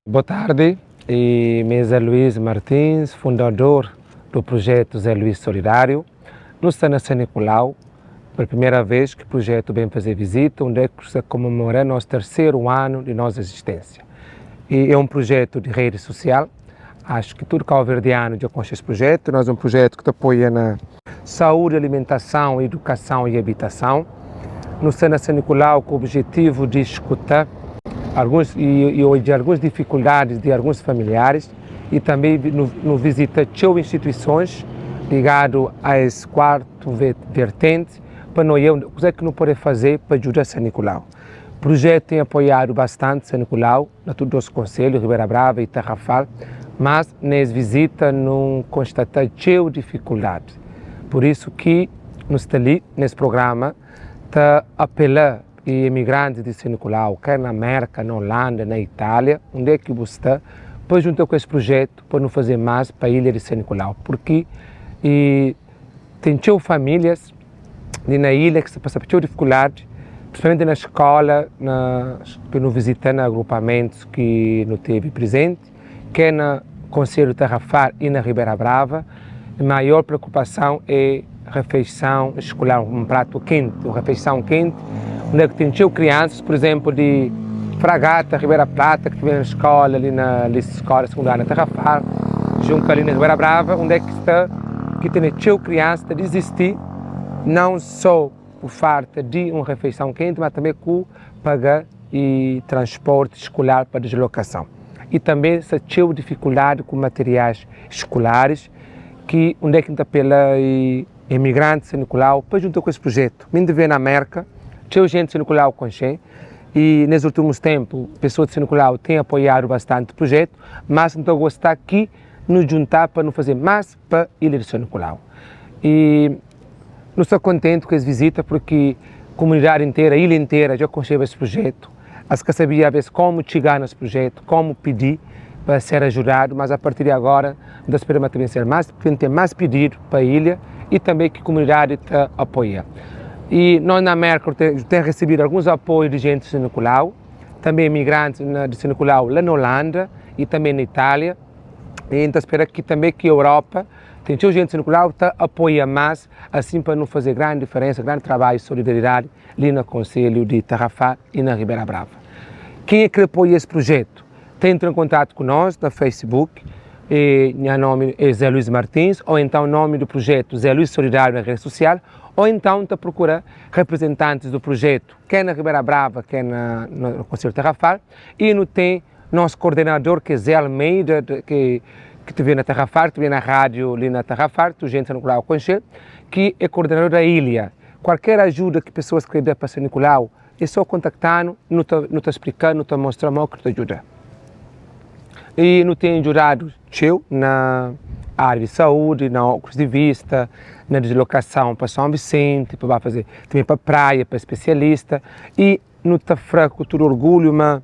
Boa tarde, meu Zé Luís Martins, fundador do projeto Zé Luís Solidário. No São Nicolau, pela primeira vez que o projeto vem fazer visita, onde é que está comemorando nosso terceiro ano de nossa existência. E é um projeto de rede social. Acho que todo cabo-verdiano já conhece esse projeto. Nós é um projeto que te apoia na saúde, alimentação, educação e habitação. No São Nicolau, com o objetivo de escutar de algumas dificuldades de alguns familiares e também no visita instituições ligadas a esse quarto vertente para nós o que é que não pode fazer para ajudar São Nicolau. O projeto tem apoiado bastante São Nicolau, na todos os conselhos, Ribeira Brava e Tarrafal, mas nessa visita não constata dificuldade. Por isso que nós está ali nesse programa está apelar e imigrantes de São Nicolau, quer na América, na Holanda, na Itália, onde é que você está, para juntar com esse projeto, para não fazer mais para a ilha de São Nicolau, porque tem famílias na ilha que se passam por dificuldade, principalmente na escola, que não visitando agrupamentos que não teve presente, quer no Conselho de Tarrafal e na Ribeira Brava. A maior preocupação é refeição escolar, um prato quente, uma refeição quente, onde é que tem crianças, por exemplo, de Fragata, Ribeira Plata, que estiveram na escola, ali na escola secundária na Tarrafal, junto ali na Ribeira Brava, onde é que está, que tem crianças a desistir, não só por falta de uma refeição quente, mas também com pagar e transporte escolar para deslocação. E também se tinha dificuldade com materiais escolares, que onde é que está pela imigrantes São Nicolau, para juntar com esse projeto. Me vê na América, tinha gente de São Nicolau com Xen, e nos últimos tempos, pessoas de São Nicolau têm apoiado bastante o projeto, mas então gostar aqui nos juntar para não fazer mais para a ilha de São Nicolau. E não estou contente com essa visita, porque a comunidade inteira, a ilha inteira, já conheceu esse projeto. As que sabia a vez como chegar nesse projeto, como pedir para ser ajudado, mas a partir de agora, nós esperamos também ter mais pedido para a ilha e também que a comunidade te apoia. E nós na América temos recebido alguns apoios de gente de São Nicolau, também imigrantes de São Nicolau lá na Holanda e também na Itália. E então espero que também que a Europa tem gente de São Nicolau que apoia mais, assim para não fazer grande diferença, grande trabalho de solidariedade ali no Conselho de Tarrafal e na Ribeira Brava. Quem é que apoia esse projeto? Entre em contato com nós no Facebook, meu nome é Zé Luís Martins, ou então o nome do projeto Zé Luís Solidário na rede social, ou então te procura representantes do projeto, quer na Ribeira Brava, quer no Conselho de Tarrafal, e não tem nosso coordenador, que é Zé Almeida, que te vê na Tarrafal, te vê na rádio ali na Tarrafal, tu gente São Nicolau Conselho, que é coordenador da ilha. Qualquer ajuda que pessoas querem dar para São Nicolau, é só contactar-nos, não te explicando, não te mostrando o que te ajuda. E não tem ajudado na área de saúde, na óculos de vista, na deslocação para São Vicente, para fazer também para praia, para especialista. E não está fraco, todo orgulho, mas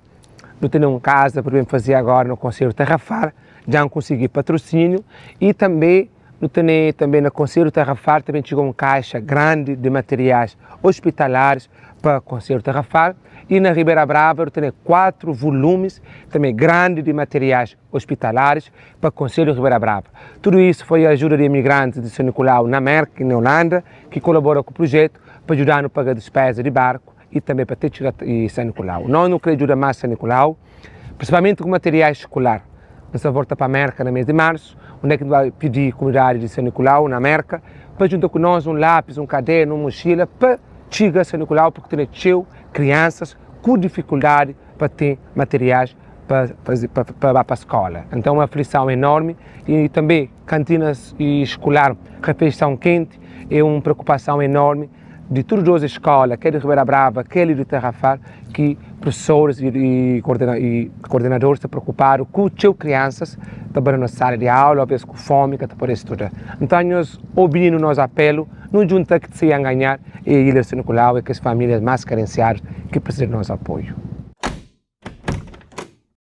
não tem nenhuma casa para fazer agora no Conselho de Tarrafal, já não consegui patrocínio. E também no Conselho de Tarrafal também chegou uma caixa grande de materiais hospitalares para o Conselho de Tarrafal. E na Ribeira Brava eu tenho 4 volumes também grandes de materiais hospitalares para o Conselho de Ribeira Brava. Tudo isso foi a ajuda de imigrantes de São Nicolau na América e na Holanda, que colaboram com o projeto para ajudar no pagar despesa de barco e também para ter chegado em São Nicolau. Nós não queremos ajudar mais São Nicolau, principalmente com materiais escolar. Nós volta para a América no mês de março, onde é que vai pedir a comunidade de São Nicolau na América para juntar com nós um lápis, um caderno, uma mochila para chegar a São Nicolau, porque tem crianças com dificuldade para ter materiais para a escola. Então, uma aflição enorme e também cantinas escolar, refeição quente, é uma preocupação enorme de todas as escolas, quer de Ribeira Brava, quer de Tarrafal, que professores e coordenadores se preocuparam com as crianças trabalhando na sala de aula, às vezes com fome, que para estudar. Então, nós ouvindo o nosso apelo, não junta que se ganhar e a Ilha de São Nicolau e que as famílias mais carenciadas que precisam do nosso apoio.